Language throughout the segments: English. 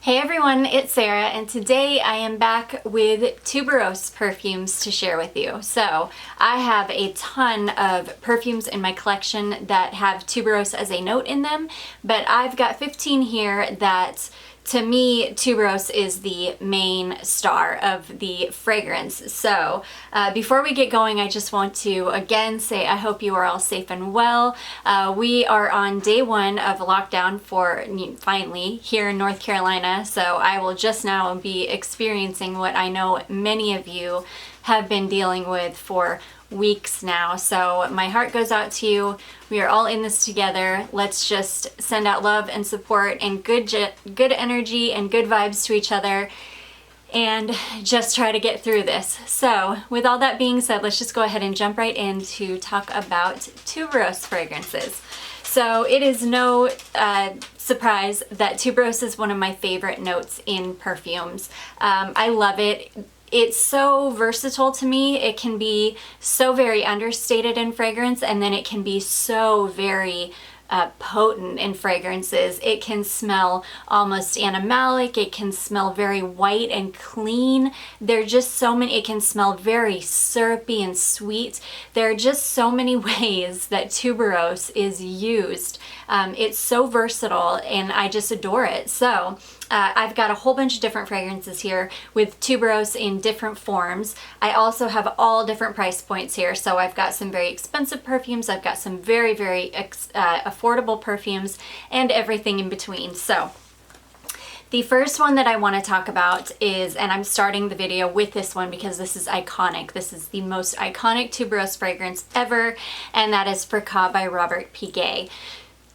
Hey everyone, it's Sarah, and today I am back with Tuberose perfumes to share with you. So I have a ton of perfumes in my collection that have tuberose as a note in them, but I've got 15 here that to me, tuberose is the main star of the fragrance. So before we get going, I just want to again say I hope you are all safe and well. We are on day one of lockdown for finally here in North Carolina. So I will just now be experiencing what I know many of you have been dealing with for weeks now. So my heart goes out to you. We are all in this together. Let's just send out love and support and good energy and good vibes to each other and just try to get through this. So with all that being said, let's just go ahead and jump right in to talk about tuberose fragrances. So it is no surprise that tuberose is one of my favorite notes in perfumes. I love it. It's so versatile to me. It can be so very understated in fragrance, and then it can be so very potent in fragrances. It can smell almost animalic. It can smell very white and clean. There are just so many. It can smell very syrupy and sweet. There are just so many ways that tuberose is used. It's so versatile, and I just adore it. So I've got a whole bunch of different fragrances here with tuberose in different forms. I also have all different price points here. So I've got some very expensive perfumes. I've got some very, very affordable perfumes and everything in between. So the first one that I want to talk about is, and I'm starting the video with this one because this is iconic. This is the most iconic tuberose fragrance ever, and that is Fracas by Robert Piguet.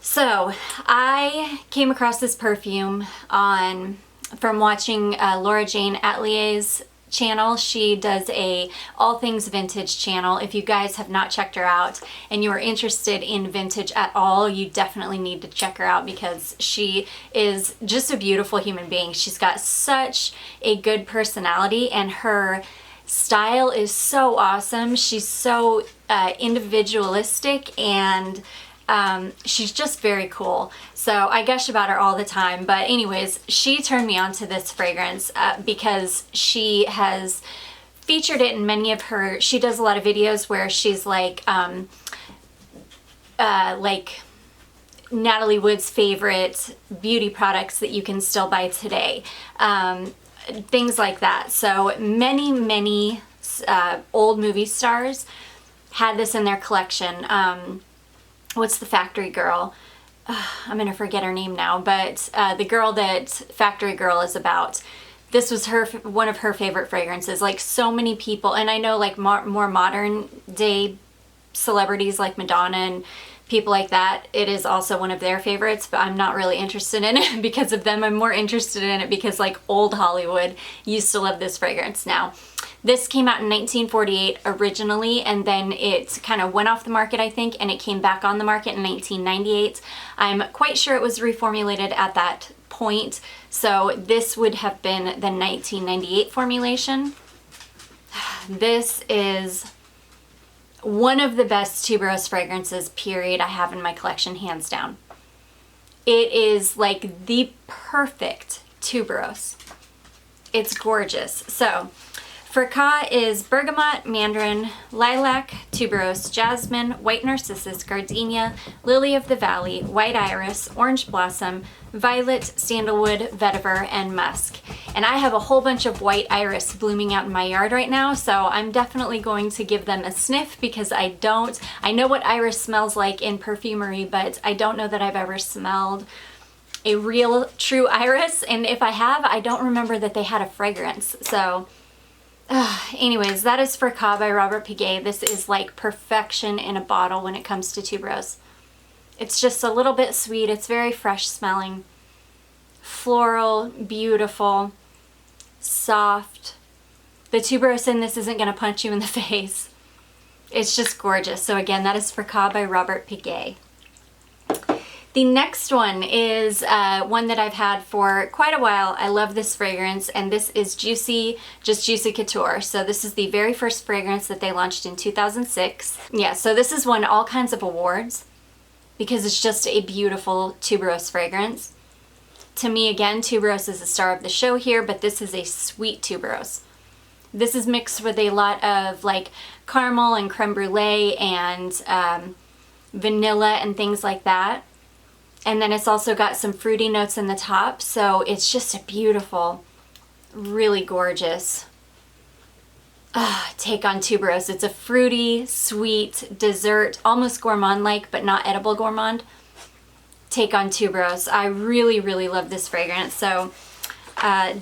So I came across this perfume from watching Laura Jane Atlier's channel. She does a all things vintage channel. If you guys have not checked her out and you are interested in vintage at all, you definitely need to check her out because she is just a beautiful human being. She's got such a good personality and her style is so awesome. She's so individualistic and she's just very cool. So I gush about her all the time. But anyways, she turned me on to this fragrance because she has featured it in many of her, she does a lot of videos where she's like Natalie Wood's favorite beauty products that you can still buy today. Things like that. So many old movie stars had this in their collection. What's the Factory Girl? I'm gonna forget her name now, but the girl that Factory Girl is about, this was one of her favorite fragrances. Like so many people, and I know like more modern day celebrities like Madonna and people like that, it is also one of their favorites, but I'm not really interested in it because of them. I'm more interested in it because like old Hollywood used to love this fragrance. Now, this came out in 1948 originally, and then it kind of went off the market, I think, and it came back on the market in 1998. I'm quite sure it was reformulated at that point, so this would have been the 1998 formulation. This is one of the best tuberose fragrances, period, I have in my collection, hands down. It is like the perfect tuberose. It's gorgeous. So Fracas is bergamot, mandarin, lilac, tuberose, jasmine, white narcissus, gardenia, lily of the valley, white iris, orange blossom, violet, sandalwood, vetiver, and musk. And I have a whole bunch of white iris blooming out in my yard right now, so I'm definitely going to give them a sniff because I know what iris smells like in perfumery, but I don't know that I've ever smelled a real true iris, and if I have, I don't remember that they had a fragrance. So anyways, that is Fracas by Robert Piguet. This is like perfection in a bottle when it comes to tuberose. It's just a little bit sweet. It's very fresh smelling, floral, beautiful, soft. The tuberose in this isn't going to punch you in the face. It's just gorgeous. So again, that is Fracas by Robert Piguet. The next one is one that I've had for quite a while. I love this fragrance, and this is Juicy Couture. So this is the very first fragrance that they launched in 2006. Yeah, so this has won all kinds of awards because it's just a beautiful tuberose fragrance. To me, again, Tuberose is the star of the show here, but this is a sweet Tuberose. This is mixed with a lot of like caramel and creme brulee and vanilla and things like that. And then it's also got some fruity notes in the top, so it's just a beautiful, really gorgeous take on Tuberose. It's a fruity, sweet dessert, almost gourmand-like, but not edible gourmand take on Tuberose. I really, really love this fragrance. So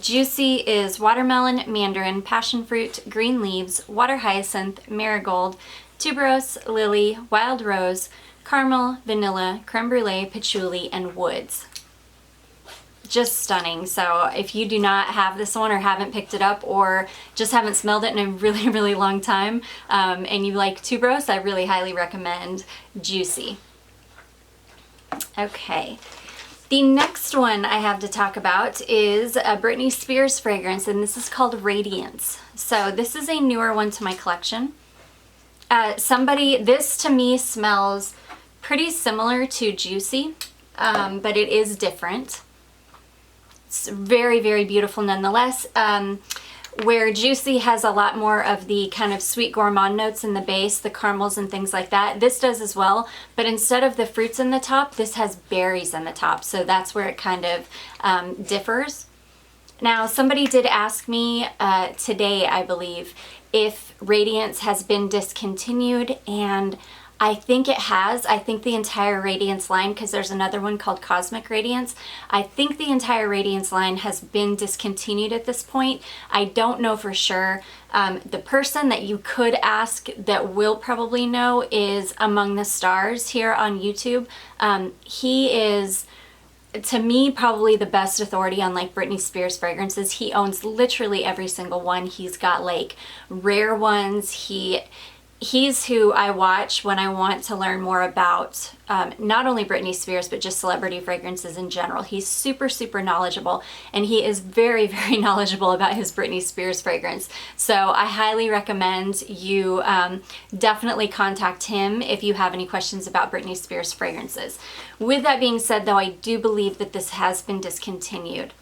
Juicy is watermelon, mandarin, passion fruit, green leaves, water hyacinth, marigold, tuberose, lily, wild rose, caramel, vanilla, creme brulee, patchouli, and woods. Just stunning. So if you do not have this one or haven't picked it up or just haven't smelled it in a really, really long time, and you like Tuberose, I really highly recommend Juicy. Okay. The next one I have to talk about is a Britney Spears fragrance, and this is called Radiance. So this is a newer one to my collection. This to me smells pretty similar to Juicy, but it is different. It's very, very beautiful nonetheless. Where Juicy has a lot more of the kind of sweet gourmand notes in the base, the caramels and things like that. This does as well, but instead of the fruits in the top, this has berries in the top. So that's where it kind of differs. Now, somebody did ask me today, I believe, if Radiance has been discontinued, and I think it has. I think the entire Radiance line, because there's another one called Cosmic Radiance, I think the entire Radiance line has been discontinued at this point. I don't know for sure. The person that you could ask that will probably know is Among the Stars here on YouTube. He is, to me, probably the best authority on like Britney Spears fragrances. He owns literally every single one. He's got like rare ones. He's who I watch when I want to learn more about not only Britney Spears, but just celebrity fragrances in general. He's super, super knowledgeable, and he is very, very knowledgeable about his Britney Spears fragrance. So I highly recommend you definitely contact him if you have any questions about Britney Spears fragrances. With that being said, though, I do believe that this has been discontinued,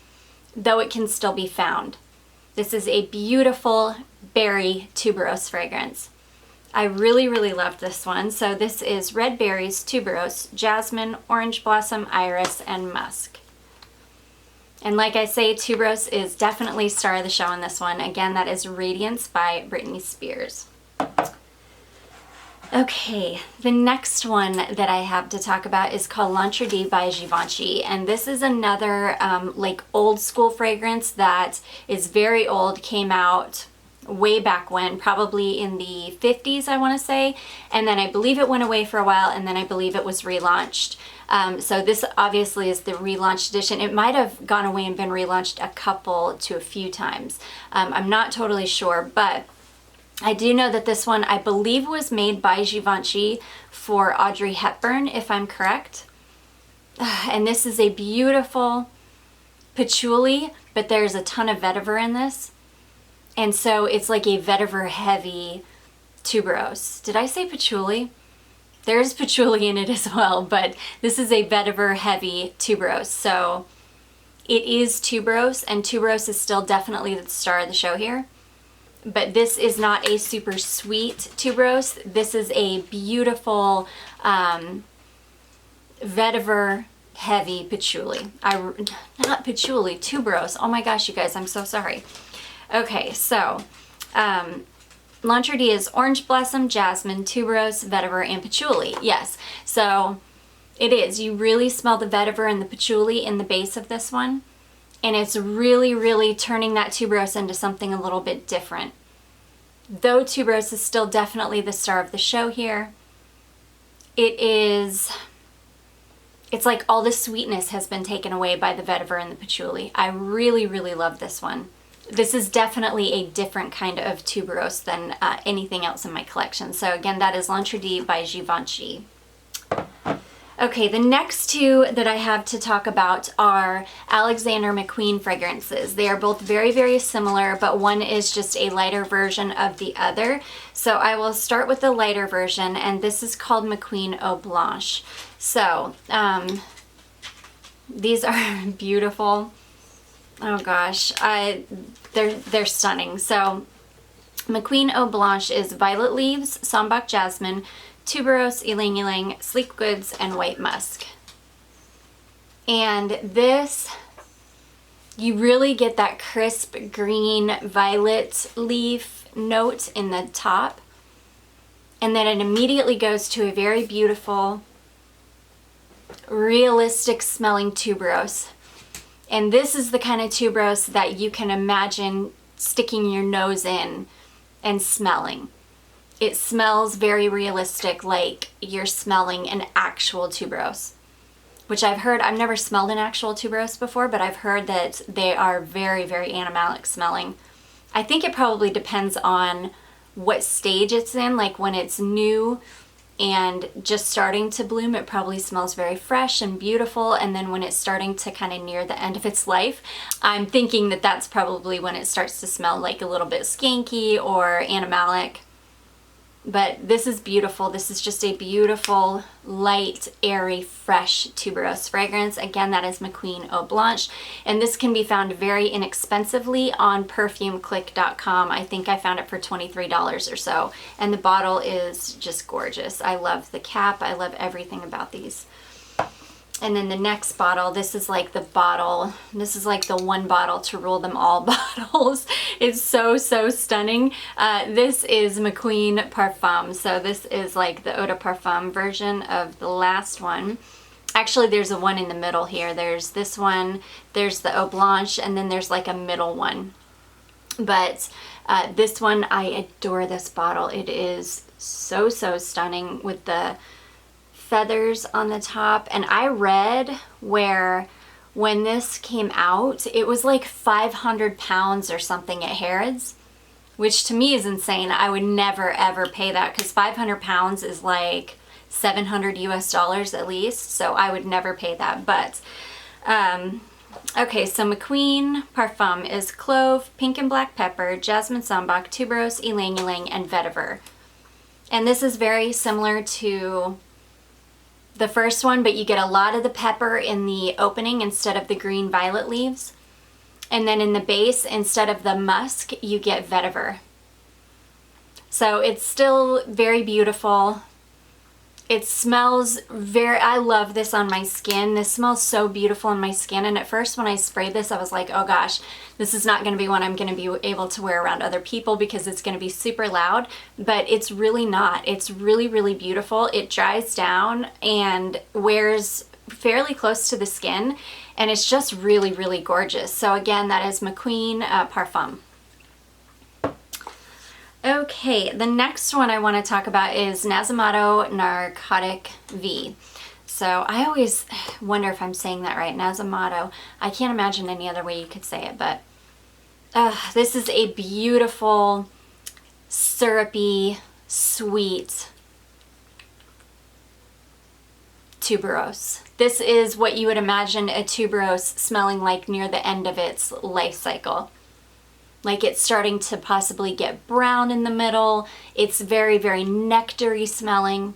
though it can still be found. This is a beautiful berry tuberose fragrance. I really, really love this one. So this is red berries, tuberose, jasmine, orange blossom, iris, and musk. And like I say, tuberose is definitely star of the show in this one. Again, that is Radiance by Britney Spears. Okay, the next one that I have to talk about is called L'interdit by Givenchy, and this is another like old school fragrance that is very old, came out way back when, probably in the 50s, I want to say, and then I believe it went away for a while, and then I believe it was relaunched. So this obviously is the relaunched edition. It might have gone away and been relaunched a couple to a few times. I'm not totally sure, but I do know that this one, I believe, was made by Givenchy for Audrey Hepburn, if I'm correct. And this is a beautiful patchouli, but there's a ton of vetiver in this. And so it's like a vetiver heavy tuberose. Did I say patchouli? There's patchouli in it as well, but this is a vetiver heavy tuberose. So it is tuberose, and tuberose is still definitely the star of the show here. But this is not a super sweet tuberose. This is a beautiful vetiver heavy patchouli. Not patchouli, tuberose. Oh my gosh, you guys, I'm so sorry. Okay, so L'interdit is orange blossom, jasmine, tuberose, vetiver, and patchouli. Yes, so it is. You really smell the vetiver and the patchouli in the base of this one, and it's really, really turning that tuberose into something a little bit different. Though tuberose is still definitely the star of the show here, it's like all the sweetness has been taken away by the vetiver and the patchouli. I really, really love this one. This is definitely a different kind of tuberose than anything else in my collection. So again, that is L'interdit by Givenchy. Okay, the next two that I have to talk about are Alexander McQueen fragrances. They are both very, very similar, but one is just a lighter version of the other. So I will start with the lighter version, and this is called McQueen O Blush. So, These are beautiful. Oh gosh, they're stunning. So McQueen O Blush is Violet Leaves, Sambac Jasmine, Tuberose, Ylang Ylang, Sleek Goods, and White Musk. And this, you really get that crisp green violet leaf note in the top. And then it immediately goes to a very beautiful, realistic smelling tuberose. And this is the kind of tuberose that you can imagine sticking your nose in and smelling. It smells very realistic, like you're smelling an actual tuberose, which I've heard. I've never smelled an actual tuberose before, but I've heard that they are very, very animalic smelling. I think it probably depends on what stage it's in. Like when it's new and just starting to bloom, it probably smells very fresh and beautiful. And then when it's starting to kind of near the end of its life, I'm thinking that that's probably when it starts to smell like a little bit skanky or animalic. But this is beautiful. This is just a beautiful, light, airy, fresh tuberose fragrance. Again, that is McQueen O Blush. And this can be found very inexpensively on perfumeclick.com. I think I found it for $23 or so. And the bottle is just gorgeous. I love the cap. I love everything about these. And then the next bottle, this is like the bottle, this is like the one bottle to rule them all bottles. It's so, so stunning. This is McQueen Parfum. So this is like the Eau de Parfum version of the last one. Actually, there's a one in the middle here. There's this one, there's the Eau Blanche, and then there's like a middle one. But this one, I adore this bottle. It is so, so stunning with the feathers on the top. And I read where when this came out, it was like 500 pounds or something at Harrods, which to me is insane. I would never ever pay that, because 500 pounds is like 700 US dollars at least. So I would never pay that. But okay, so McQueen Parfum is clove, pink and black pepper, jasmine sambac, tuberose, ylang ylang, and vetiver. And this is very similar to the first one, but you get a lot of the pepper in the opening instead of the green violet leaves. And then in the base, instead of the musk, you get vetiver. So it's still very beautiful. It smells very, I love this on my skin. This smells so beautiful on my skin. And at first when I sprayed this, I was like, oh gosh, this is not going to be one I'm going to be able to wear around other people because it's going to be super loud. But it's really not. It's really, really beautiful. It dries down and wears fairly close to the skin. And it's just really, really gorgeous. So again, that is McQueen Parfum. Okay, the next one I want to talk about is Nasomatto Narcotic V. So I always wonder if I'm saying that right, Nasomatto. I can't imagine any other way you could say it, but this is a beautiful, syrupy, sweet tuberose. This is what you would imagine a tuberose smelling like near the end of its life cycle. Like it's starting to possibly get brown in the middle. It's very, very nectary smelling.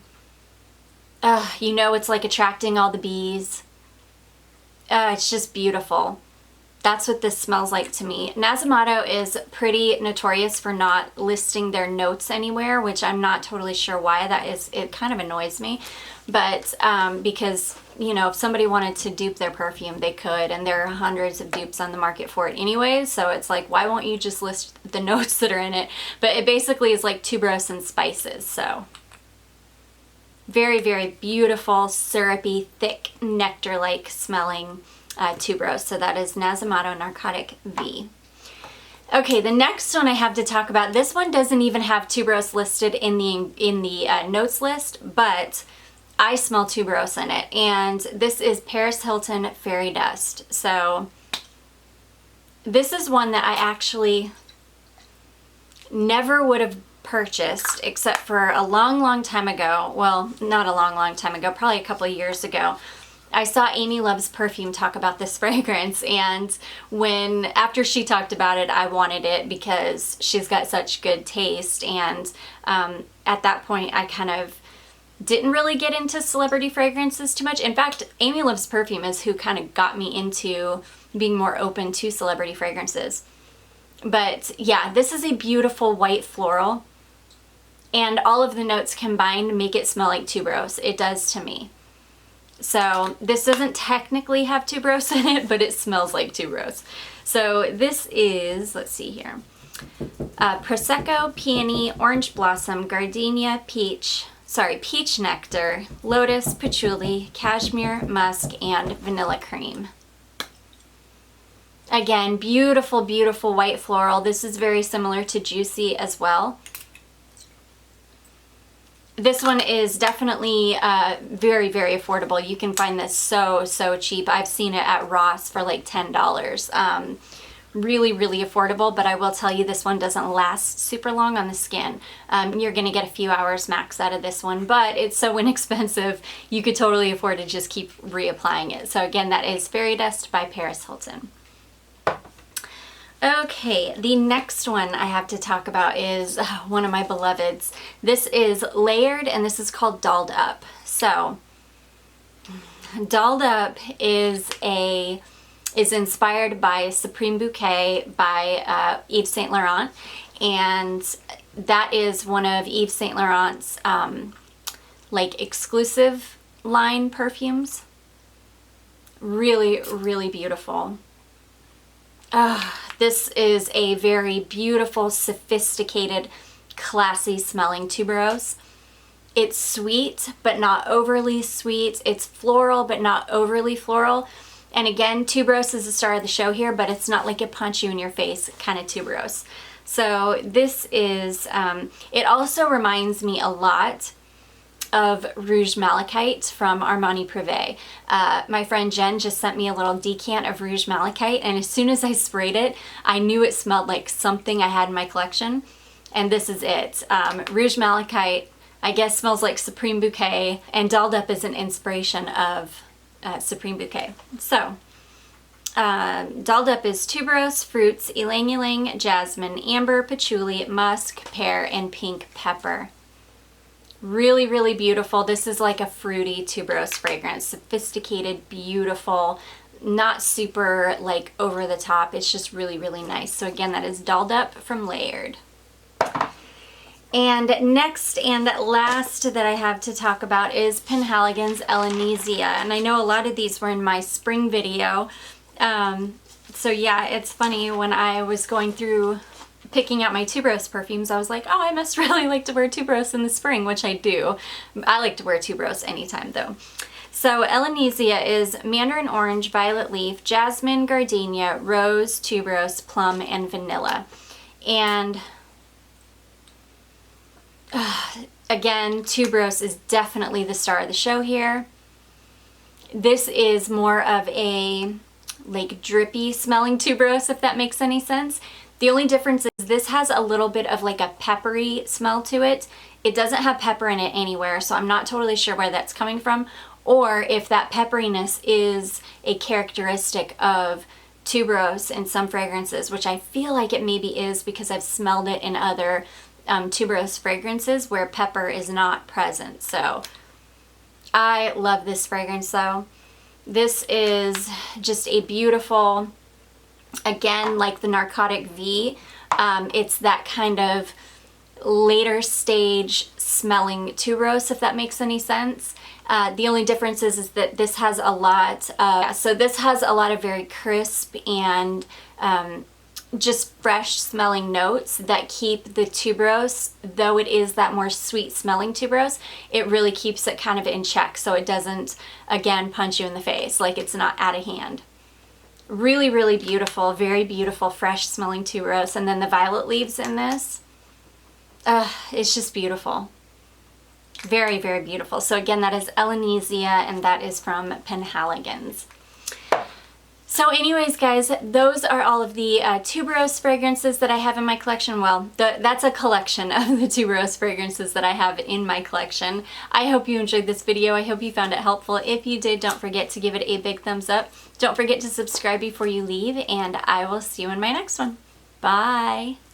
You know, it's like attracting all the bees. It's just beautiful. That's what this smells like to me. Nasomatto is pretty notorious for not listing their notes anywhere, which I'm not totally sure why that is. It kind of annoys me. But because, you know, if somebody wanted to dupe their perfume, they could, and there are hundreds of dupes on the market for it anyways, so it's like, why won't you just list the notes that are in it? But it basically is like tuberose and spices, so very, very beautiful, syrupy, thick, nectar-like smelling tuberose. So that is Nasomatto Narcotic V. Okay, the next one I have to talk about, this one doesn't even have tuberose listed in the notes list, but I smell tuberose in it, and this is Paris Hilton Fairy Dust. So this is one that I actually never would have purchased except for a long, long time ago. Well, not a long, long time ago, probably a couple of years ago. I saw Amy Loves Perfume talk about this fragrance, and after she talked about it, I wanted it because she's got such good taste, and at that point I kind of didn't really get into celebrity fragrances too much. In fact, Amy Loves Perfume is who kind of got me into being more open to celebrity fragrances. But yeah, this is a beautiful white floral, and all of the notes combined make it smell like tuberose. It does to me. So this doesn't technically have tuberose in it, but it smells like tuberose. So this is, let's see here, Prosecco, Peony, Orange Blossom, Gardenia, Peach Nectar, Lotus, Patchouli, Cashmere, Musk, and Vanilla Cream. Again, beautiful, beautiful white floral. This is very similar to Juicy as well. This one is definitely very, very affordable. You can find this so, so cheap. I've seen it at Ross for like $10. Really, really affordable, but I will tell you this one doesn't last super long on the skin. You're gonna get a few hours max out of this one, but it's so inexpensive, you could totally afford to just keep reapplying it. So again, that is Fairy Dust by Paris Hilton. Okay, the next one I have to talk about is one of my beloveds. This is Layered, and this is called Dolled Up. So, Dolled Up is inspired by Supreme Bouquet by Yves Saint Laurent, and that is one of Yves Saint Laurent's like exclusive line perfumes. Really, really beautiful. This is a very beautiful, sophisticated, classy smelling tuberose. It's sweet, but not overly sweet. It's floral, but not overly floral. And again, tuberose is the star of the show here, but it's not like a punch you in your face kind of tuberose. So this is, it also reminds me a lot of Rouge Malachite from Armani Privé. My friend Jen just sent me a little decant of Rouge Malachite, and as soon as I sprayed it, I knew it smelled like something I had in my collection, and this is it. Rouge Malachite, I guess, smells like Supreme Bouquet, and Dolled Up is an inspiration of Supreme Bouquet. So, Dolled Up is tuberose, fruits, ylang ylang, jasmine, amber, patchouli, musk, pear, and pink pepper. Really, really beautiful. This is like a fruity tuberose fragrance. Sophisticated, beautiful, not super like over the top. It's just really, really nice. So again, that is Dolled Up from Layered. And next and last that I have to talk about is Penhaligon's Easia. And I know a lot of these were in my spring video. So yeah, it's funny, when I was going through picking out my tuberose perfumes, I was like, oh, I must really like to wear tuberose in the spring, which I do. I like to wear tuberose anytime though. So Easia is mandarin orange, violet leaf, jasmine, gardenia, rose, tuberose, plum, and vanilla. And again, tuberose is definitely the star of the show here. This is more of a like drippy smelling tuberose, if that makes any sense. The only difference is this has a little bit of like a peppery smell to it. It doesn't have pepper in it anywhere, so I'm not totally sure where that's coming from, or if that pepperiness is a characteristic of tuberose in some fragrances, which I feel like it maybe is because I've smelled it in other tuberose fragrances where pepper is not present. So I love this fragrance though. This is just a beautiful, again, like the Narcotic V, it's that kind of later stage smelling tuberose, if that makes any sense. The only difference is that this has a lot of, so this has a lot of very crisp and just fresh smelling notes that keep the tuberose, though it is that more sweet smelling tuberose, it really keeps it kind of in check, so it doesn't, again, punch you in the face, like it's not out of hand. Really, really beautiful, very beautiful, fresh smelling tuberose. And then the violet leaves in this, it's just beautiful. Very, very beautiful. So again, that is Easia, and that is from Penhaligon's. So anyways, guys, those are all of the tuberose fragrances that I have in my collection. Well, that's a collection of the tuberose fragrances that I have in my collection. I hope you enjoyed this video. I hope you found it helpful. If you did, don't forget to give it a big thumbs up. Don't forget to subscribe before you leave, and I will see you in my next one. Bye!